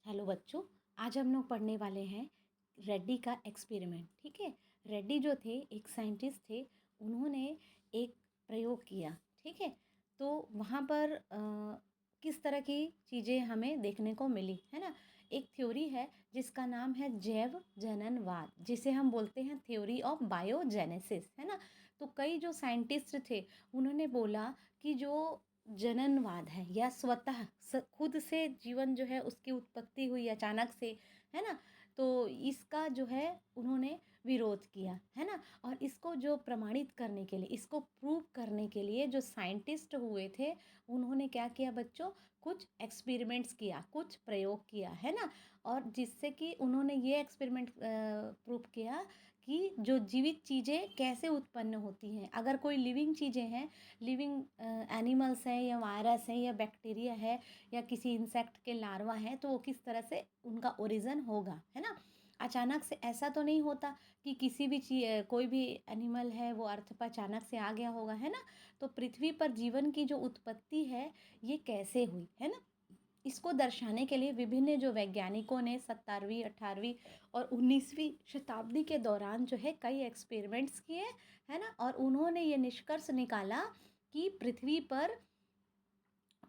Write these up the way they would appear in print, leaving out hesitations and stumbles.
Hello बच्चों, आज हम लोग पढ़ने वाले हैं रेड्डी का एक्सपेरिमेंट। ठीक है। रेड्डी जो थे एक साइंटिस्ट थे। उन्होंने एक प्रयोग किया। ठीक है। तो वहाँ पर किस तरह की चीज़ें हमें देखने को मिली है ना। एक थ्योरी है जिसका नाम है जैव जननवाद, जिसे हम बोलते हैं थ्योरी ऑफ बायोजेनेसिस, है ना। तो कई जो साइंटिस्ट थे उन्होंने बोला कि जो जननवाद है या स्वतः खुद से जीवन जो है उसकी उत्पत्ति हुई अचानक से, है ना। तो इसका जो है उन्होंने विरोध किया, है ना। और इसको जो प्रमाणित करने के लिए, इसको प्रूव करने के लिए जो साइंटिस्ट हुए थे उन्होंने क्या किया बच्चों, कुछ एक्सपेरिमेंट्स किया, कुछ प्रयोग किया, है ना। और जिससे कि उन्होंने ये एक्सपेरिमेंट प्रूव किया कि जो जीवित चीज़ें कैसे उत्पन्न होती हैं। अगर कोई लिविंग चीज़ें हैं, लिविंग एनिमल्स हैं या वायरस है या बैक्टीरिया है या किसी इंसेक्ट के लार्वा हैं, तो वो किस तरह से उनका ओरिजिन होगा, है ना। अचानक से ऐसा तो नहीं होता कि किसी भी चीज कोई भी एनिमल है वो अर्थ पर अचानक से आ गया होगा, है ना। तो पृथ्वी पर जीवन की जो उत्पत्ति है ये कैसे हुई, है ना। इसको दर्शाने के लिए विभिन्न जो वैज्ञानिकों ने 17वीं 18वीं और 19वीं शताब्दी के दौरान जो है कई एक्सपेरिमेंट्स किए, है ना। और उन्होंने ये निष्कर्ष निकाला कि पृथ्वी पर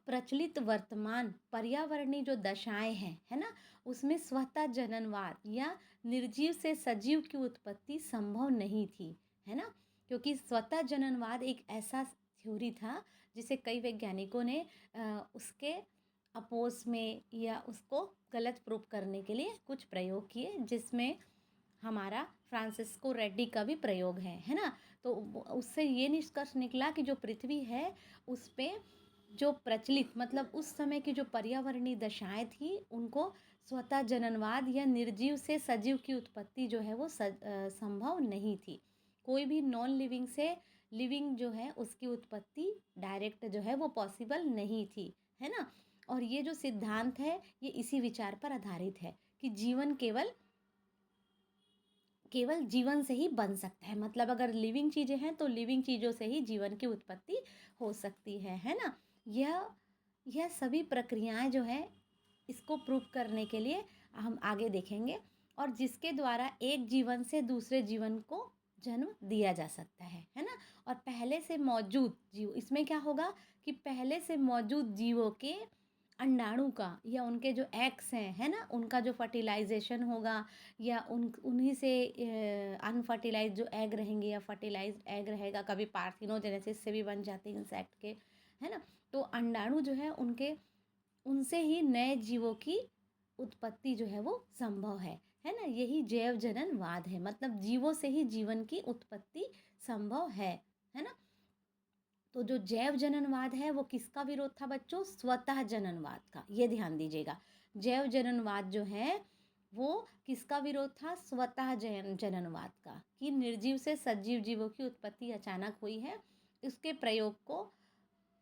प्रचलित वर्तमान पर्यावरणीय जो दशाएं हैं, है ना, उसमें स्वतः जननवाद या निर्जीव से सजीव की उत्पत्ति संभव नहीं थी, है ना। क्योंकि स्वतः जननवाद एक ऐसा थ्योरी था जिसे कई वैज्ञानिकों ने उसके अपोज में या उसको गलत प्रूव करने के लिए कुछ प्रयोग किए, जिसमें हमारा फ्रांसिस्को रेड्डी का भी प्रयोग है ना। तो उससे ये निष्कर्ष निकला कि जो पृथ्वी है उस पे जो प्रचलित मतलब उस समय की जो पर्यावरणीय दशाएं थी उनको स्वतः जननवाद या निर्जीव से सजीव की उत्पत्ति जो है वो संभव नहीं थी। कोई भी नॉन लिविंग से लिविंग जो है उसकी उत्पत्ति डायरेक्ट जो है वो पॉसिबल नहीं थी, है ना। और ये जो सिद्धांत है ये इसी विचार पर आधारित है कि जीवन केवल केवल जीवन से ही बन सकता है। मतलब अगर लिविंग चीज़ें हैं तो लिविंग चीज़ों से ही जीवन की उत्पत्ति हो सकती है ना। यह सभी प्रक्रियाएं जो है इसको प्रूव करने के लिए हम आगे देखेंगे, और जिसके द्वारा एक जीवन से दूसरे जीवन को जन्म दिया जा सकता है ना। और पहले से मौजूद जीव, इसमें क्या होगा कि पहले से मौजूद जीवों के अंडाणु का या उनके जो एग्स हैं, है ना, उनका जो फर्टिलाइजेशन होगा या उन्हीं से अनफर्टिलाइज जो एग रहेंगे या फर्टिलाइज्ड एग रहेगा, कभी पार्थिनोजेनेसिस से भी बन जाते हैं इंसेक्ट के, है ना। तो अंडाणु जो है उनके उनसे ही नए जीवों की उत्पत्ति जो है वो संभव है ना। यही जैव जननवाद है, मतलब जीवों से ही जीवन की उत्पत्ति संभव है ना। तो जो जैव जननवाद है वो किसका विरोध था बच्चों, स्वतः जननवाद का। ये ध्यान दीजिएगा, जैव जननवाद जो है वो किसका विरोध था, स्वतः जननवाद का, कि निर्जीव से सजीव जीवों की उत्पत्ति अचानक हुई है। इसके प्रयोग को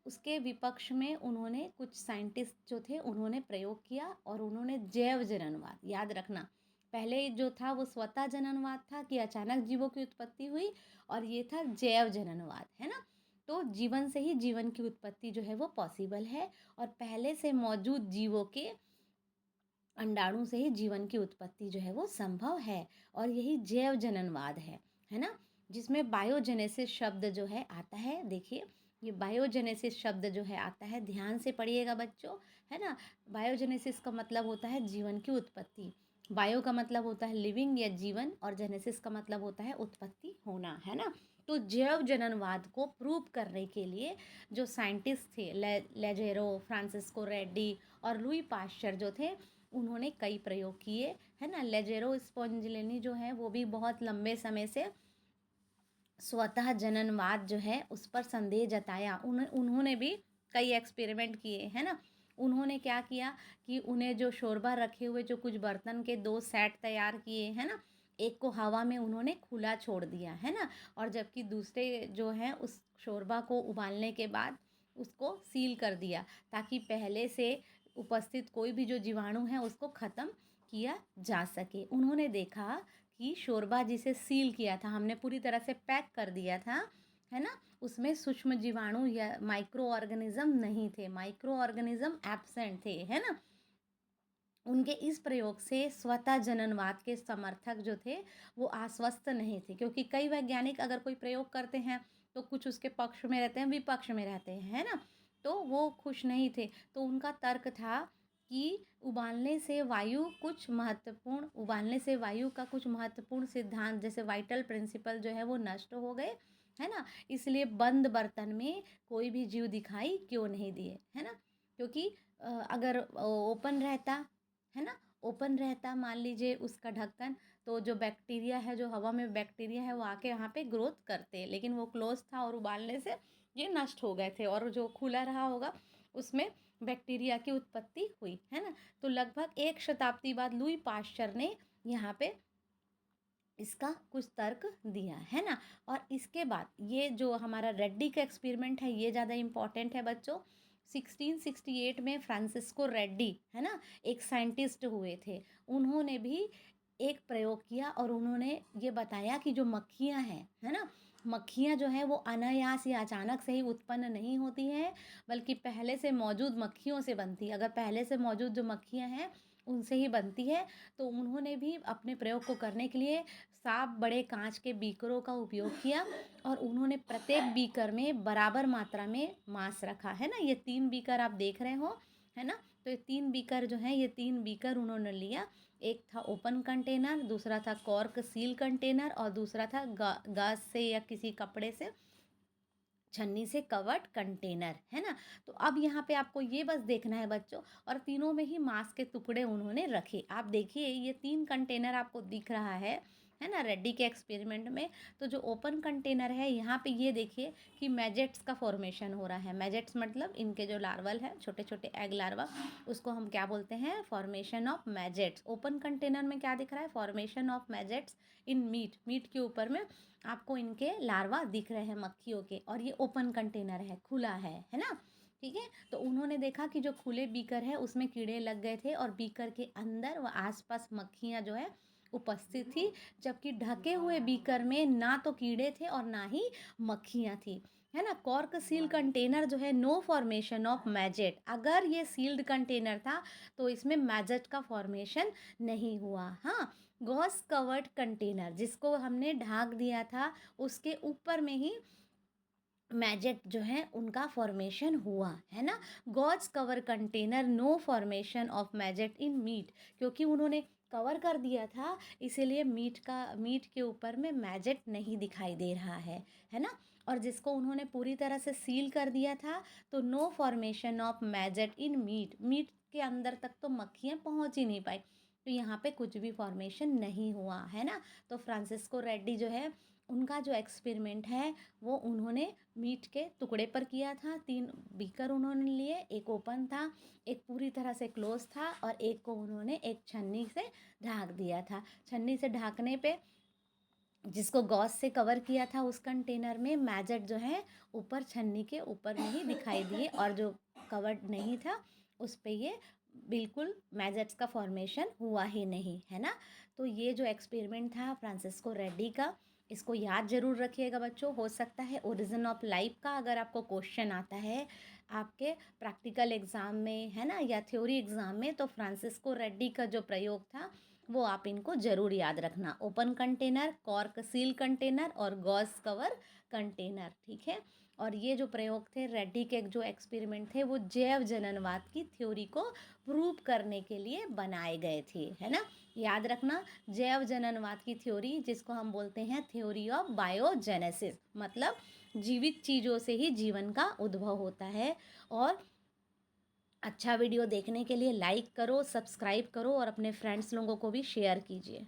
उसके विपक्ष में उन्होंने कुछ साइंटिस्ट जो थे उन्होंने प्रयोग किया और उन्होंने जैव जननवाद, याद रखना, पहले जो था वो स्वतः जननवाद था कि अचानक जीवों की उत्पत्ति हुई, और ये था जैव जननवाद, है ना। तो जीवन से ही जीवन की उत्पत्ति जो है वो पॉसिबल है, और पहले से मौजूद जीवों के अंडाणु से ही जीवन की उत्पत्ति जो है वो संभव है, और यही जैव जननवाद है ना। जिसमें बायोजेनेसिस शब्द जो है आता है, देखिए ये बायोजेनेसिस शब्द जो है आता है, ध्यान से पढ़िएगा बच्चों, है ना। बायोजेनेसिस का मतलब होता है जीवन की उत्पत्ति। बायो का मतलब होता है लिविंग या जीवन, और जेनेसिस का मतलब होता है उत्पत्ति होना, है ना। तो जैव जननवाद को प्रूव करने के लिए जो साइंटिस्ट थे लेजेरो, फ्रांसिस्को रेड्डी और लुई पाश्चर जो थे, उन्होंने कई प्रयोग किए, है ना। लेजेरो स्पोंजिलिनी जो है वो भी बहुत लंबे समय से स्वतः जननवाद जो है उस पर संदेह जताया। उन्होंने भी कई एक्सपेरिमेंट किए, है ना। उन्होंने क्या किया कि उन्हें जो शोरबा रखे हुए जो कुछ बर्तन के 2 सेट तैयार किए, है ना। एक को हवा में उन्होंने खुला छोड़ दिया, है ना, और जबकि दूसरे जो हैं उस शोरबा को उबालने के बाद उसको सील कर दिया, ताकि पहले से उपस्थित कोई भी जो जीवाणु है उसको ख़त्म किया जा सके। उन्होंने देखा कि शोरबा जिसे सील किया था, हमने पूरी तरह से पैक कर दिया था, है ना, उसमें सूक्ष्म जीवाणु या माइक्रो ऑर्गेनिज्म नहीं थे, माइक्रो ऑर्गेनिज्म एब्सेंट थे, है ना। उनके इस प्रयोग से स्वतः जननवाद के समर्थक जो थे वो आश्वस्त नहीं थे, क्योंकि कई वैज्ञानिक अगर कोई प्रयोग करते हैं तो कुछ उसके पक्ष में रहते हैं, विपक्ष में रहते हैं, है ना? तो वो खुश नहीं थे। तो उनका तर्क था कि उबालने से वायु का कुछ महत्वपूर्ण सिद्धांत जैसे वाइटल प्रिंसिपल जो है वो नष्ट हो गए, है ना? इसलिए बंद बर्तन में कोई भी जीव दिखाई क्यों नहीं दिए, है ना? क्योंकि अगर ओपन रहता, है ना, ओपन रहता मान लीजिए उसका ढक्कन, तो जो बैक्टीरिया है, जो हवा में बैक्टीरिया है, वो आके यहाँ पे ग्रोथ करते, लेकिन वो क्लोज था और उबालने से ये नष्ट हो गए थे, और जो खुला रहा होगा उसमें बैक्टीरिया की उत्पत्ति हुई, है ना? तो लगभग 1 शताब्दी बाद लुई पाश्चर ने यहाँ पे इसका कुछ तर्क दिया, है ना? और इसके बाद ये जो हमारा रेड्डी का एक्सपेरिमेंट है ये ज़्यादा इम्पॉर्टेंट है बच्चों। 1668 में फ्रांसिस्को रेड्डी, है ना, एक साइंटिस्ट हुए थे। उन्होंने भी एक प्रयोग किया और उन्होंने ये बताया कि जो मक्खियाँ हैं, है ना, मक्खियाँ जो हैं वो अनायास या अचानक से ही उत्पन्न नहीं होती हैं, बल्कि पहले से मौजूद मक्खियों से बनती है। अगर पहले से मौजूद जो मक्खियाँ हैं उनसे ही बनती है। तो उन्होंने भी अपने प्रयोग को करने के लिए 7 बड़े कांच के बीकरों का उपयोग किया और उन्होंने प्रत्येक बीकर में बराबर मात्रा में मांस रखा, है ना? ये 3 बीकर आप देख रहे हो, है ना? तो ये 3 बीकर जो हैं, ये 3 बीकर उन्होंने लिया। एक था ओपन कंटेनर, दूसरा था कॉर्क सील कंटेनर और दूसरा था गाज से या किसी कपड़े से, छन्नी से कवर्ड कंटेनर, है ना? तो अब यहाँ पे आपको ये बस देखना है बच्चों, और तीनों में ही मांस के टुकड़े उन्होंने रखे। आप देखिए ये 3 कंटेनर आपको दिख रहा है ना, रेड्डी के एक्सपेरिमेंट में। तो जो ओपन कंटेनर है यहाँ पे ये देखिए कि मैजेट्स का फॉर्मेशन हो रहा है। मैजेट्स मतलब इनके जो लार्वल है, छोटे छोटे एग लार्वा, उसको हम क्या बोलते हैं? Formation of maggots. Open container में क्या दिख रहा है? Formation of maggots in meat. Meat के ऊपर में आपको इनके लार्वा दिख रहे हैं मक्खियों के, और ये ओपन कंटेनर है, खुला है ना? ठीक है। तो उन्होंने देखा कि जो खुले बीकर है उसमें कीड़े लग गए थे और बीकर के अंदर व आसपास मक्खियाँ जो है उपस्थित थी, जबकि ढके हुए बीकर में ना तो कीड़े थे और ना ही मक्खियाँ थी, है ना? कॉर्क सील कंटेनर जो है, नो फॉर्मेशन ऑफ मैजेट। अगर ये सील्ड कंटेनर था तो इसमें मैजेट का फॉर्मेशन नहीं हुआ। हाँ, गॉस कवर्ड कंटेनर जिसको हमने ढाक दिया था उसके ऊपर में ही मैजेट जो है उनका फॉर्मेशन हुआ, है ना? Gauze cover container, no formation of maggot in meat. क्योंकि उन्होंने कवर कर दिया था इसीलिए मीट के ऊपर में मैजेट नहीं दिखाई दे रहा है ना? और जिसको उन्होंने पूरी तरह से सील कर दिया था तो no formation of maggot in meat. Meat के अंदर तक तो मक्खियाँ पहुँच ही नहीं पाई, तो यहाँ पे कुछ भी फॉर्मेशन नहीं हुआ, है ना? तो फ्रांसिस्को रेड्डी जो है उनका जो एक्सपेरिमेंट है वो उन्होंने मीट के टुकड़े पर किया था। 3 बीकर उन्होंने लिए, एक ओपन था, एक पूरी तरह से क्लोज था और एक को उन्होंने एक छन्नी से ढक दिया था। छन्नी से ढकने पे जिसको गॉज से कवर किया था उस कंटेनर में मैजेट जो है ऊपर छन्नी के ऊपर में ही दिखाई दिए, और जो कवर्ड नहीं था उस पे ये बिल्कुल मैजेट्स का फॉर्मेशन हुआ ही नहीं, है ना? तो ये जो एक्सपेरिमेंट था फ्रांसिस्को रेड्डी का, इसको याद जरूर रखिएगा बच्चों। हो सकता है ओरिजिन ऑफ लाइफ का अगर आपको क्वेश्चन आता है आपके प्रैक्टिकल एग्जाम में, है ना, या थ्योरी एग्जाम में, तो फ्रांसिस्को रेड्डी का जो प्रयोग था वो आप इनको ज़रूर याद रखना। Open container, cork seal container और गॉज कवर कंटेनर, ठीक है? और ये जो प्रयोग थे, रेड्डी के जो एक्सपेरिमेंट थे, वो जैव जननवाद की थ्योरी को प्रूव करने के लिए बनाए गए थे, है ना? याद रखना, जैव जननवाद की थ्योरी जिसको हम बोलते हैं थ्योरी ऑफ बायोजेनेसिस, मतलब जीवित चीज़ों से ही जीवन का उद्भव होता है। और अच्छा वीडियो देखने के लिए लाइक करो, सब्सक्राइब करो और अपने फ्रेंड्स लोगों को भी शेयर कीजिए।